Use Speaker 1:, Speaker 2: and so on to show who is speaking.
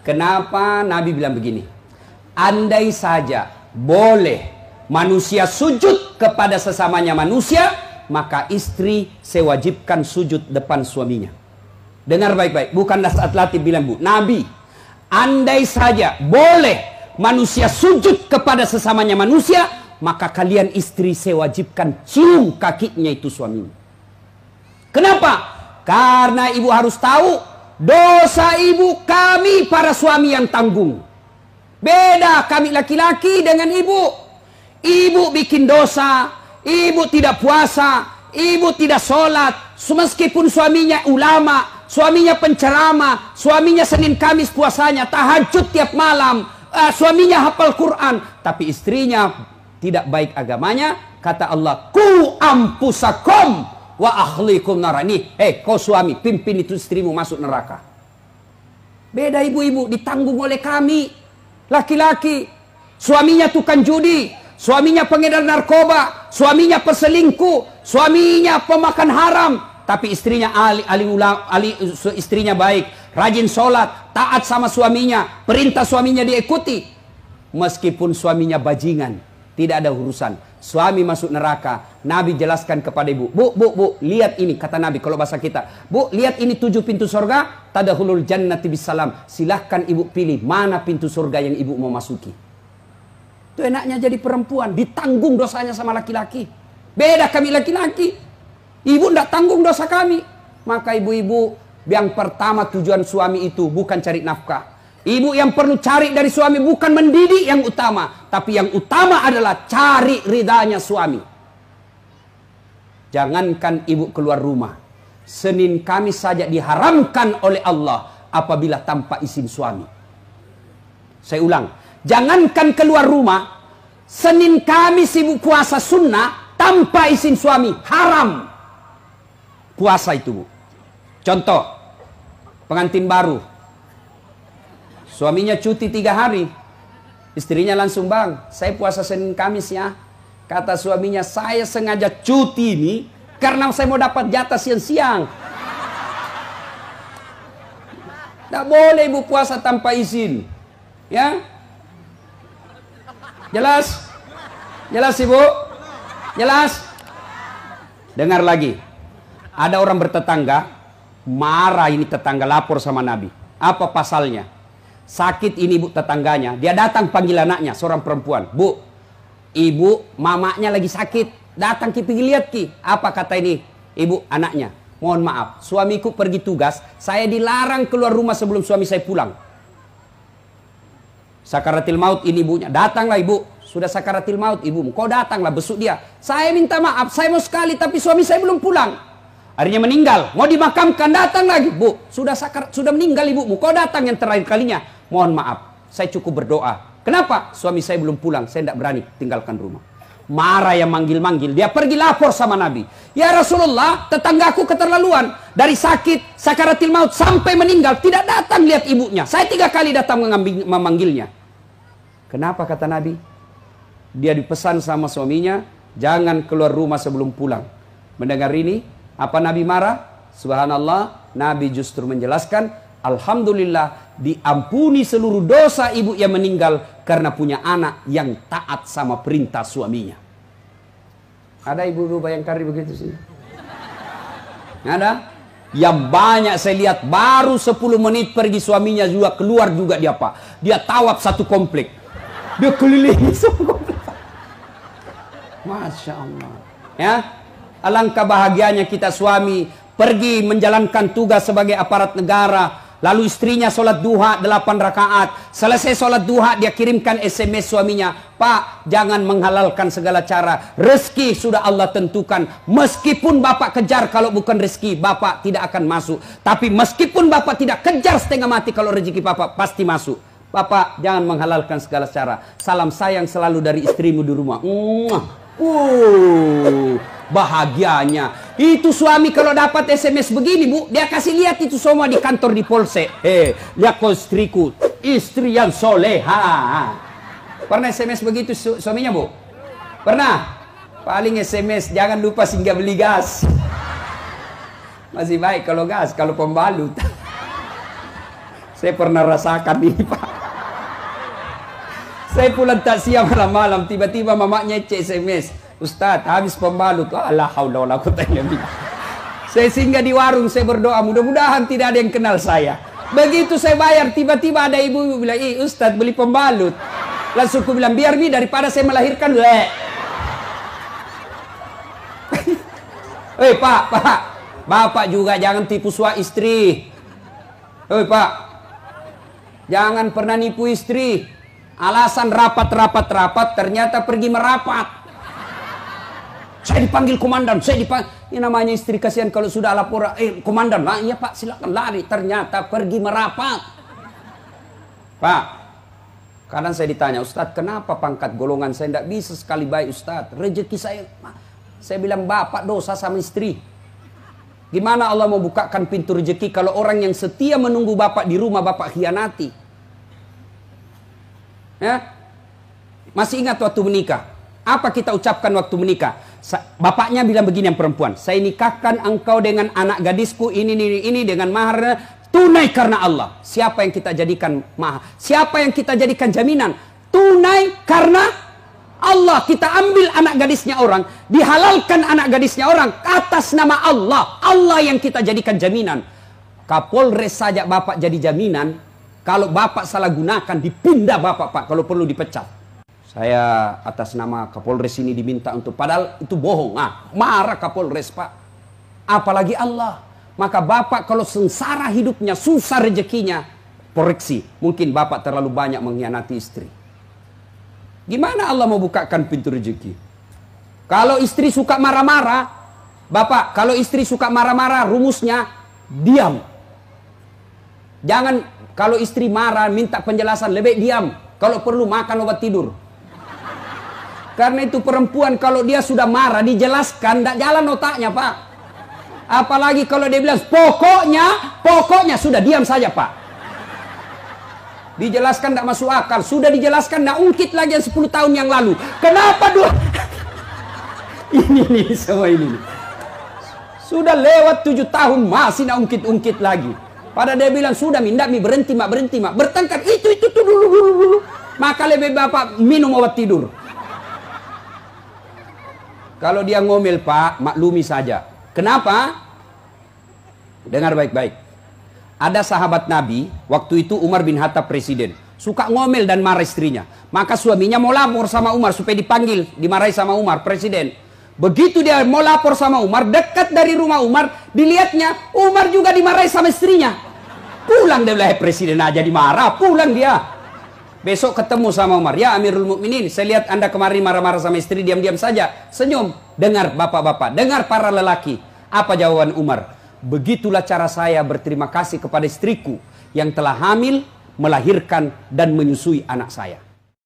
Speaker 1: Kenapa Nabi bilang begini? Andai saja boleh manusia sujud kepada sesamanya manusia, maka istri sewajibkan sujud depan suaminya. Dengar baik-baik, bukan Nas'at Latif bilang, Bu. Nabi, andai saja boleh manusia sujud kepada sesamanya manusia, maka kalian istri sewajibkan cium kakinya itu suaminya. Kenapa? Karena ibu harus tahu, dosa ibu kami para suami yang tanggung. Beda kami laki-laki dengan ibu. Ibu bikin dosa, ibu tidak puasa, ibu tidak sholat. Meskipun suaminya ulama, suaminya penceramah, suaminya Senin Kamis puasanya, tahajud tiap malam, suaminya hafal Quran, tapi istrinya tidak baik agamanya. Kata Allah, ku ampusakum wa akhlikum narani. Kau suami, pimpin itu istrimu masuk neraka. Beda ibu-ibu, ditanggung oleh kami laki-laki. Suaminya tukang judi, suaminya pengedar narkoba, suaminya perselingkuh, suaminya pemakan haram, tapi istrinya istrinya baik, rajin sholat, taat sama suaminya, perintah suaminya diikuti. Meskipun suaminya bajingan, tidak ada urusan. Suami masuk neraka. Nabi jelaskan kepada ibu, Bu, lihat ini, kata Nabi kalau bahasa kita, Bu, lihat ini 7 pintu surga, tadkhulul jannati bisalam. Silahkan ibu pilih mana pintu surga yang ibu mau masuki. Itu enaknya jadi perempuan, ditanggung dosanya sama laki-laki. Beda kami laki-laki, ibu tidak tanggung dosa kami. Maka ibu-ibu, yang pertama tujuan suami itu bukan cari nafkah. Ibu yang perlu cari dari suami bukan mendidik yang utama, tapi yang utama adalah cari ridhanya suami. Jangankan ibu keluar rumah, Senin Kamis saja diharamkan oleh Allah apabila tanpa izin suami. Saya ulang, jangankan keluar rumah, Senin Kamis ibu puasa sunnah tanpa izin suami, haram puasa itu, Bu. Contoh, pengantin baru, suaminya cuti 3 hari. Istrinya langsung, Bang, saya puasa Senin Kamis ya. Kata suaminya, saya sengaja cuti ini karena saya mau dapat jatah siang-siang. Tidak boleh ibu puasa tanpa izin. Ya? Jelas? Jelas ibu? Jelas? Dengar lagi. Ada orang bertetangga, marah ini tetangga, lapor sama Nabi. Apa pasalnya? Sakit ini bu tetangganya, dia datang panggil anaknya, seorang perempuan. Bu, ibu mamanya lagi sakit, datang ki pergi lihat ki. Apa kata ini ibu anaknya? Mohon maaf, suamiku pergi tugas, saya dilarang keluar rumah sebelum suami saya pulang. Sakaratil maut ini ibunya, datanglah ibu, sudah sakaratil maut ibumu, kau datanglah besuk dia. Saya minta maaf, saya mau sekali tapi suami saya belum pulang. Akhirnya meninggal, mau dimakamkan, datang lagi. Bu, sudah meninggal ibumu, kau datang yang terakhir kalinya. Mohon maaf, saya cukup berdoa. Kenapa? Suami saya belum pulang, saya tidak berani tinggalkan rumah. Marah yang manggil-manggil, dia pergi lapor sama Nabi. Ya Rasulullah, tetanggaku keterlaluan. Dari sakit, sakaratil maut, sampai meninggal, tidak datang lihat ibunya. Saya 3 kali datang memanggilnya. Kenapa kata Nabi? Dia dipesan sama suaminya, jangan keluar rumah sebelum pulang. Mendengar ini, apa Nabi marah? Subhanallah, Nabi justru menjelaskan, alhamdulillah diampuni seluruh dosa ibu yang meninggal karena punya anak yang taat sama perintah suaminya. Ada ibu-ibu Bayangkari begitu sih? Ada? Yang banyak saya lihat baru 10 menit pergi suaminya juga keluar juga dia Pak. Dia tawaf satu komplek. Dia kelilingi satu komplek. Masya Allah. Ya, alangkah bahagianya kita suami pergi menjalankan tugas sebagai aparat negara. Lalu istrinya sholat duha 8 rakaat. Selesai sholat duha dia kirimkan SMS suaminya. Pak, jangan menghalalkan segala cara. Rezeki sudah Allah tentukan. Meskipun bapak kejar kalau bukan rezeki, bapak tidak akan masuk. Tapi meskipun bapak tidak kejar setengah mati, kalau rezeki bapak pasti masuk. Bapak jangan menghalalkan segala cara. Salam sayang selalu dari istrimu di rumah. Bahagianya. Itu suami kalau dapat SMS begini bu, dia kasih lihat itu semua di kantor di polsek. Lihat kau istriku, istri yang soleha. Pernah SMS begitu suaminya bu? Pernah? Paling SMS jangan lupa singgah beli gas. Masih baik kalau gas, kalau pembalut. Saya pernah rasakan ini, Pak. Saya pulang takziah malam-malam, tiba-tiba mamanya cek SMS, Ustaz, habis pembalut. La haula wala quwata illa billah. Saya singgah di warung, saya berdoa, mudah-mudahan tidak ada yang kenal saya. Begitu saya bayar, tiba-tiba ada ibu bilang, Ustaz beli pembalut. Langsung aku bilang, biar mi daripada saya melahirkan. Pak, Bapak juga jangan tipu suami istri. Pak, jangan pernah nipu istri. Alasan rapat, ternyata pergi merapat. Saya dipanggil komandan, ini namanya istri kasihan kalau sudah lapor, komandan, lah iya Pak, silakan lari. Ternyata pergi merapat. Pak, kadang saya ditanya, Ustadz kenapa pangkat golongan saya tidak bisa sekali baik Ustadz? Rezeki saya bilang Bapak dosa sama istri. Gimana Allah mau bukakan pintu rezeki kalau orang yang setia menunggu Bapak di rumah Bapak khianati? Ya? Masih ingat waktu menikah? Apa kita ucapkan waktu menikah? Bapaknya bilang begini yang perempuan, saya nikahkan engkau dengan anak gadisku ini dengan mahar tunai karena Allah. Siapa yang kita jadikan mahar? Siapa yang kita jadikan jaminan? Tunai karena Allah. Kita ambil anak gadisnya orang, dihalalkan anak gadisnya orang atas nama Allah. Allah yang kita jadikan jaminan. Kapolres saja Bapak jadi jaminan. Kalau Bapak salah gunakan, dipindah Bapak, Pak. Kalau perlu dipecat. Saya atas nama Kapolres ini diminta untuk, padahal itu bohong. Marah Kapolres, Pak. Apalagi Allah. Maka Bapak kalau sengsara hidupnya, susah rezekinya, koreksi. Mungkin Bapak terlalu banyak mengkhianati istri. Gimana Allah mau bukakan pintu rezeki? Kalau istri suka marah-marah, Bapak, kalau istri suka marah-marah, rumusnya diam. Jangan, kalau istri marah, minta penjelasan, lebih diam. Kalau perlu makan obat tidur. Karena itu perempuan kalau dia sudah marah, dijelaskan, tidak jalan otaknya, Pak. Apalagi kalau dia bilang, pokoknya, sudah diam saja, Pak. Dijelaskan tidak masuk akal. Sudah dijelaskan, tidak ungkit lagi yang 10 tahun yang lalu. Kenapa dua? ini semua ini. Sudah lewat 7 tahun, masih tidak ungkit-ungkit lagi. Pada dia bilang, sudah mindak mi berhenti mak. Bertengkar, itu dulu. Maka lebih Bapak minum obat tidur. Kalau dia ngomel, Pak, maklumi saja. Kenapa? Dengar baik-baik. Ada sahabat Nabi, waktu itu Umar bin Khattab presiden. Suka ngomel dan marah istrinya. Maka suaminya mau lapor sama Umar supaya dipanggil, dimarahi sama Umar, presiden. Begitu dia mau lapor sama Umar, dekat dari rumah Umar, dilihatnya Umar juga dimarahi sama istrinya. Pulang dia bilang, presiden aja dimarah, pulang dia. Besok ketemu sama Umar, ya Amirul Mukminin, saya lihat Anda kemarin marah-marah sama istri, diam-diam saja. Senyum, dengar bapak-bapak, dengar para lelaki. Apa jawaban Umar? Begitulah cara saya berterima kasih kepada istriku yang telah hamil, melahirkan dan menyusui anak saya.